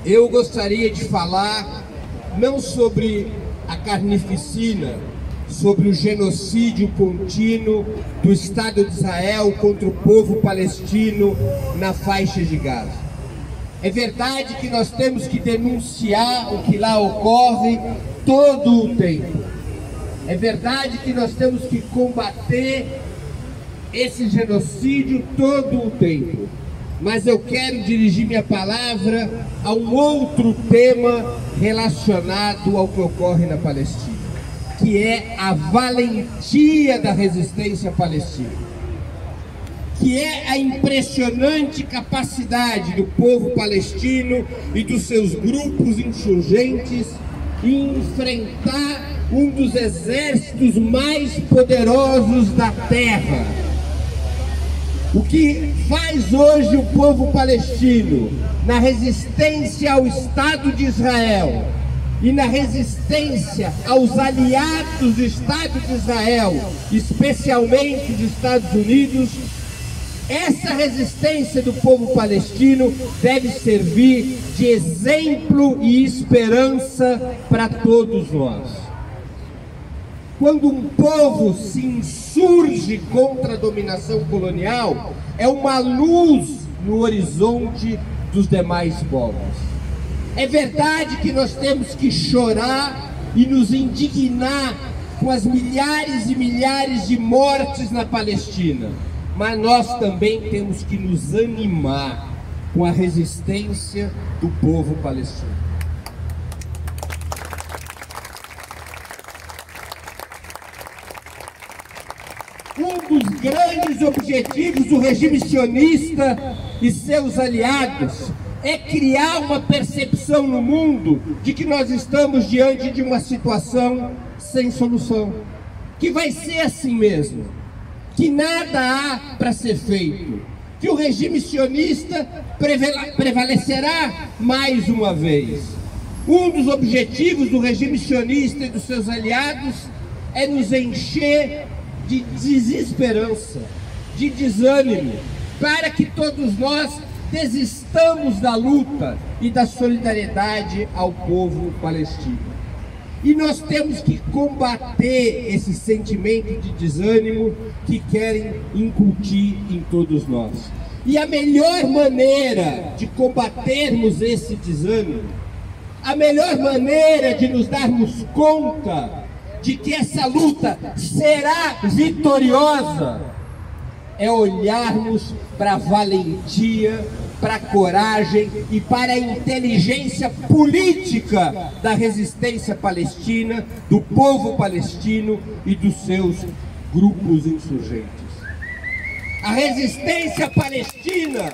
Eu gostaria de falar não sobre a carnificina, sobre o genocídio contínuo do Estado de Israel contra o povo palestino na faixa de Gaza. É verdade que nós temos que denunciar o que lá ocorre todo o tempo. É verdade que nós temos que combater esse genocídio todo o tempo. Mas eu quero dirigir minha palavra a um outro tema relacionado ao que ocorre na Palestina, que é a valentia da resistência palestina, que é a impressionante capacidade do povo palestino e dos seus grupos insurgentes em enfrentar um dos exércitos mais poderosos da terra. O que faz hoje o povo palestino na resistência ao Estado de Israel e na resistência aos aliados do Estado de Israel, especialmente dos Estados Unidos, essa resistência do povo palestino deve servir de exemplo e esperança para todos nós. Quando um povo se insurge contra a dominação colonial, é uma luz no horizonte dos demais povos. É verdade que nós temos que chorar e nos indignar com as milhares e milhares de mortes na Palestina, mas nós também temos que nos animar com a resistência do povo palestino. Um dos grandes objetivos do regime sionista e seus aliados é criar uma percepção no mundo de que nós estamos diante de uma situação sem solução, que vai ser assim mesmo, que nada há para ser feito, que o regime sionista prevalecerá mais uma vez. Um dos objetivos do regime sionista e dos seus aliados é nos encher de desesperança, de desânimo, para que todos nós desistamos da luta e da solidariedade ao povo palestino. E nós temos que combater esse sentimento de desânimo que querem incutir em todos nós. E a melhor maneira de combatermos esse desânimo, a melhor maneira de nos darmos conta de que essa luta será vitoriosa, é olharmos para a valentia, para a coragem e para a inteligência política da resistência palestina, do povo palestino e dos seus grupos insurgentes. A resistência palestina,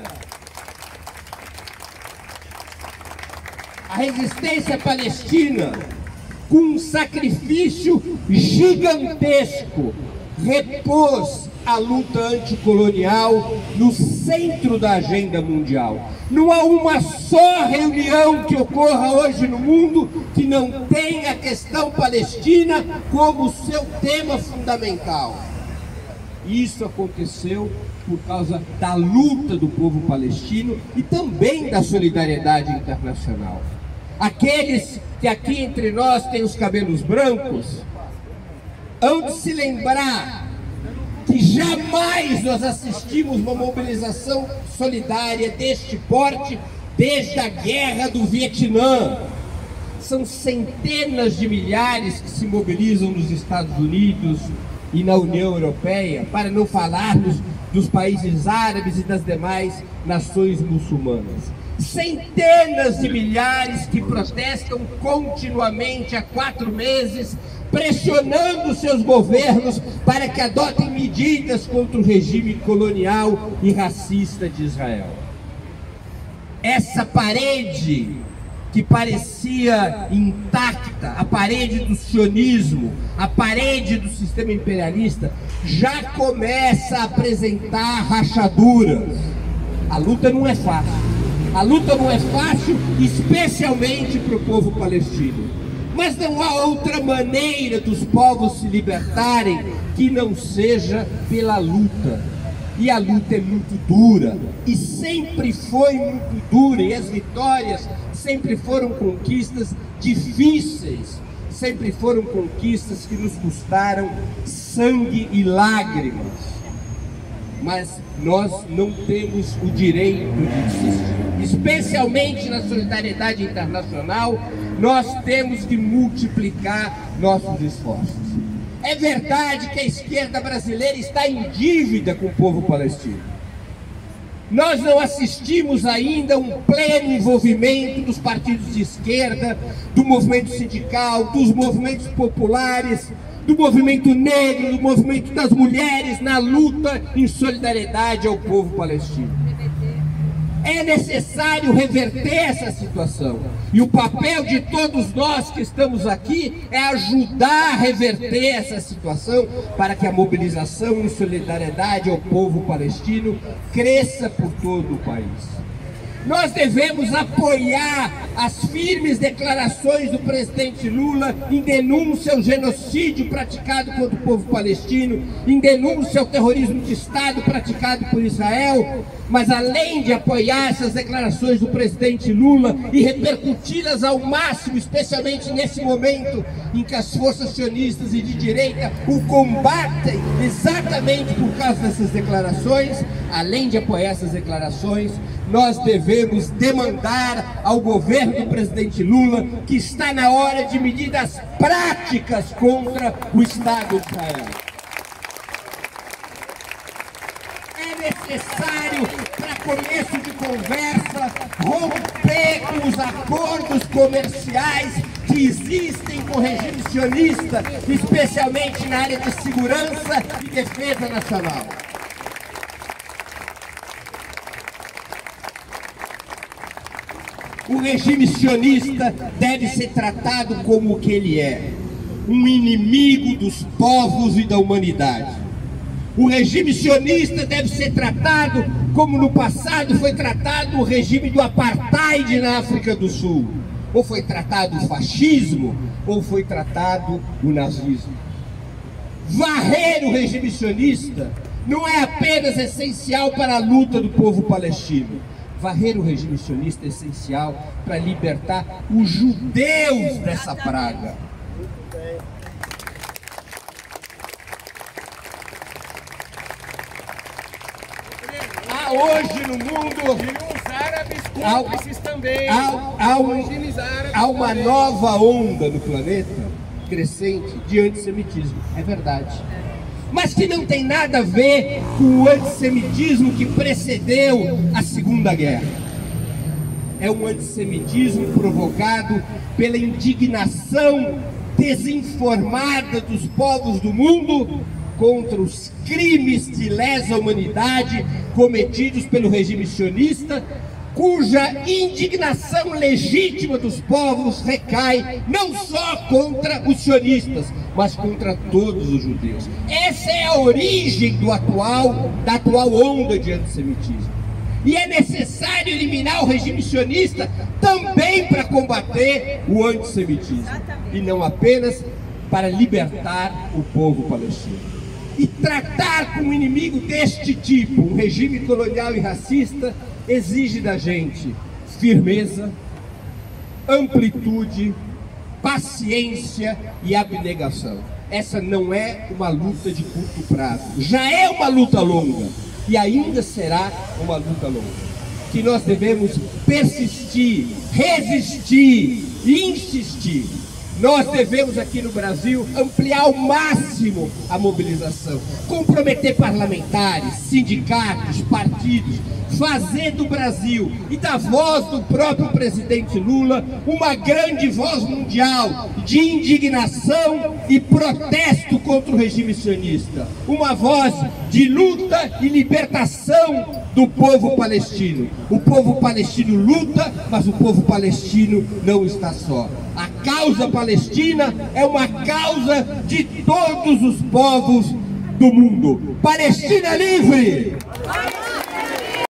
com um sacrifício gigantesco, repôs a luta anticolonial no centro da agenda mundial. Não há uma só reunião que ocorra hoje no mundo que não tenha a questão palestina como seu tema fundamental. Isso aconteceu por causa da luta do povo palestino e também da solidariedade internacional. Aqueles que aqui entre nós têm os cabelos brancos hão de se lembrar que jamais nós assistimos uma mobilização solidária deste porte desde a guerra do Vietnã. São centenas de milhares que se mobilizam nos Estados Unidos e na União Europeia, para não falarmos dos países árabes e das demais nações muçulmanas. Centenas de milhares que protestam continuamente há 4 meses, pressionando seus governos para que adotem medidas contra o regime colonial e racista de Israel. Essa parede que parecia intacta, a parede do sionismo, a parede do sistema imperialista, já começa a apresentar rachaduras. A luta não é fácil. A luta não é fácil, especialmente para o povo palestino. Mas não há outra maneira dos povos se libertarem que não seja pela luta. E a luta é muito dura, e sempre foi muito dura, e as vitórias sempre foram conquistas difíceis, sempre foram conquistas que nos custaram sangue e lágrimas. Mas nós não temos o direito de desistir. Especialmente na solidariedade internacional, nós temos que multiplicar nossos esforços. É verdade que a esquerda brasileira está em dívida com o povo palestino. Nós não assistimos ainda a um pleno envolvimento dos partidos de esquerda, do movimento sindical, dos movimentos populares, do movimento negro, do movimento das mulheres na luta em solidariedade ao povo palestino. É necessário reverter essa situação. E o papel de todos nós que estamos aqui é ajudar a reverter essa situação para que a mobilização em solidariedade ao povo palestino cresça por todo o país. Nós devemos apoiar as firmes declarações do presidente Lula em denúncia ao genocídio praticado contra o povo palestino, em denúncia ao terrorismo de Estado praticado por Israel, mas além de apoiar essas declarações do presidente Lula e repercuti-las ao máximo, especialmente nesse momento em que as forças sionistas e de direita o combatem exatamente por causa dessas declarações, além de apoiar essas declarações, nós devemos demandar ao governo do presidente Lula que está na hora de medidas práticas contra o Estado de Israel. É necessário, para começo de conversa, romper com os acordos comerciais que existem com o regime sionista, especialmente na área de segurança e defesa nacional. O regime sionista deve ser tratado como o que ele é, um inimigo dos povos e da humanidade. O regime sionista deve ser tratado como no passado foi tratado o regime do apartheid na África do Sul. Ou foi tratado o fascismo, ou foi tratado o nazismo. Varrer o regime sionista não é apenas essencial para a luta do povo palestino. Varrer o regime sionista é essencial para libertar os judeus dessa praga. Há hoje no mundo... E os árabes cúmplices também. Há uma nova onda no planeta, crescente, de antissemitismo. É verdade. Mas que não tem nada a ver com o antissemitismo que precedeu a Segunda Guerra. É um antissemitismo provocado pela indignação desinformada dos povos do mundo contra os crimes de lesa humanidade cometidos pelo regime sionista, cuja indignação legítima dos povos recai não só contra os sionistas, mas contra todos os judeus. Essa é a origem da atual onda de antissemitismo. E é necessário eliminar o regime sionista também para combater o antissemitismo. E não apenas para libertar o povo palestino. E tratar com um inimigo deste tipo, um regime colonial e racista, exige da gente firmeza, amplitude, paciência e abnegação. Essa não é uma luta de curto prazo, já é uma luta longa e ainda será uma luta longa, que nós devemos persistir, resistir e insistir. Nós devemos aqui no Brasil ampliar ao máximo a mobilização, comprometer parlamentares, sindicatos, partidos, fazer do Brasil e da voz do próprio presidente Lula uma grande voz mundial de indignação e protesto contra o regime sionista, uma voz de luta e libertação do povo palestino. O povo palestino luta, mas o povo palestino não está só. A causa palestina é uma causa de todos os povos do mundo. Palestina livre!